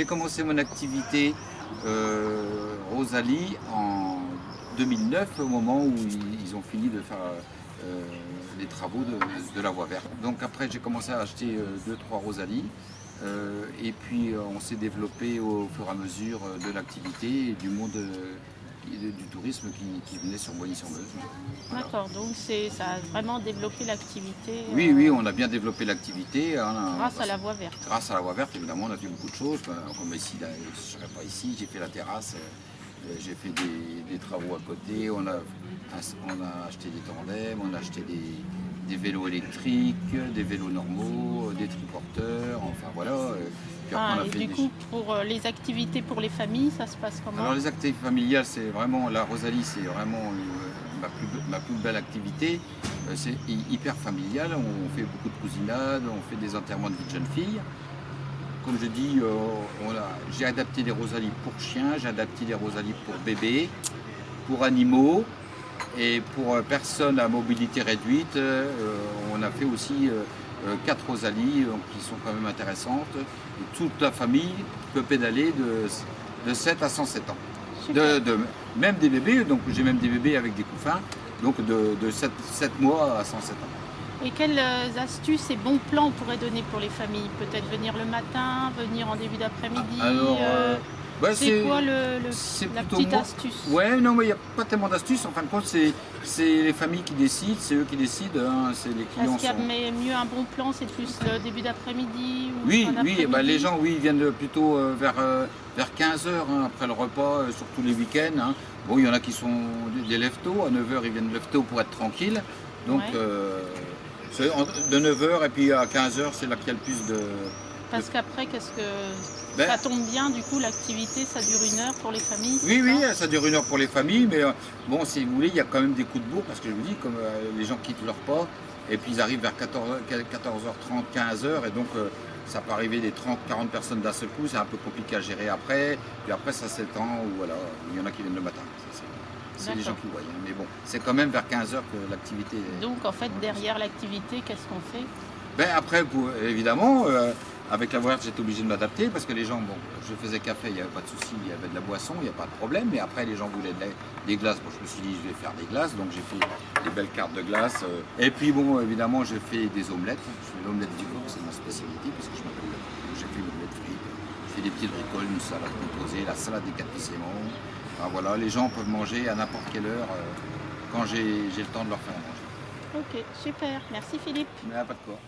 J'ai commencé mon activité Rosalie en 2009, au moment où ils ont fini de faire les travaux de la voie verte. Donc après, j'ai commencé à acheter 2-3 Rosalie. Et puis on s'est développé au fur et à mesure de l'activité et du monde du tourisme qui venait sur Boigny-sur-Meuse. Voilà. D'accord, donc ça a vraiment développé l'activité. Oui, oui, on a bien développé l'activité. Grâce à la voie verte. Grâce à la voie verte, évidemment, on a fait beaucoup de choses. Comme ici, là, je ne serais pas ici, j'ai fait la terrasse, j'ai fait des travaux à côté, on a acheté des tandems, on a acheté des vélos électriques, des vélos normaux, des triporteurs, enfin voilà. Puis après, on a Et fait du coup, pour les activités pour les familles, ça se passe comment? Alors les activités familiales, c'est vraiment, la Rosalie, c'est vraiment ma plus belle activité. C'est hyper familial, on fait beaucoup de cousinades, on fait des enterrements de vie de jeunes filles. Comme je dis, j'ai adapté des Rosalies pour chiens, j'ai adapté des Rosalies pour bébés, pour animaux et pour personnes à mobilité réduite. On a fait aussi 4 Rosalies qui sont quand même intéressantes. Et toute la famille peut pédaler de 7 à 107 ans. Même des bébés, donc j'ai même des bébés avec des couffins, donc de 7 mois à 107 ans. Et quelles astuces et bons plans on pourrait donner pour les familles? Peut-être venir le matin, venir en début d'après-midi? C'est quoi la petite astuce? Ouais, non, mais il n'y a pas tellement d'astuces. En fin de compte, c'est les familles qui décident, c'est eux qui décident. Hein, c'est les clients. Est-ce qu'il y a mieux un bon plan, c'est plus le début d'après-midi? Oui, oui, les gens, oui, ils viennent plutôt vers 15 h après le repas, surtout les week-ends. Hein. Bon, il y en a qui sont des lève-tôt. À 9 h, ils viennent lève-tôt pour être tranquilles. Donc, de 9 h et puis à 15 h, c'est là qu'il y a le plus de... Parce qu'après, ça tombe bien, du coup, l'activité, ça dure 1 heure pour les familles? Oui, oui, ça dure 1 heure pour les familles, mais bon, si vous voulez, il y a quand même des coups de bourre, parce que je vous dis, comme les gens quittent leur pas, et puis ils arrivent vers 14h30, 15 h, et donc ça peut arriver des 30-40 personnes d'un seul coup, c'est un peu compliqué à gérer après, puis après ça s'étend, ou voilà, il y en a qui viennent le matin. C'est les gens qui voient, mais bon, c'est quand même vers 15 h que l'activité... Donc en fait, derrière l'activité, qu'est-ce qu'on fait? Après, évidemment, avec la voie verte, j'étais obligé de m'adapter parce que les gens, bon, je faisais café, il n'y avait pas de souci, il y avait de la boisson, il n'y a pas de problème. Mais après, les gens voulaient des glaces. Bon, je me suis dit, je vais faire des glaces, donc j'ai fait des belles cartes de glace. Et puis, bon, évidemment, j'ai fait des omelettes. Je fais l'omelette du coq, c'est ma spécialité parce que je m'appelle. J'ai fait l'omelette frite. Je fais des petites bricoles, une salade composée, la salade des 4 piment. Enfin, voilà, les gens peuvent manger à n'importe quelle heure quand j'ai le temps de leur faire manger. Ok, super. Merci Philippe. Mais pas de quoi.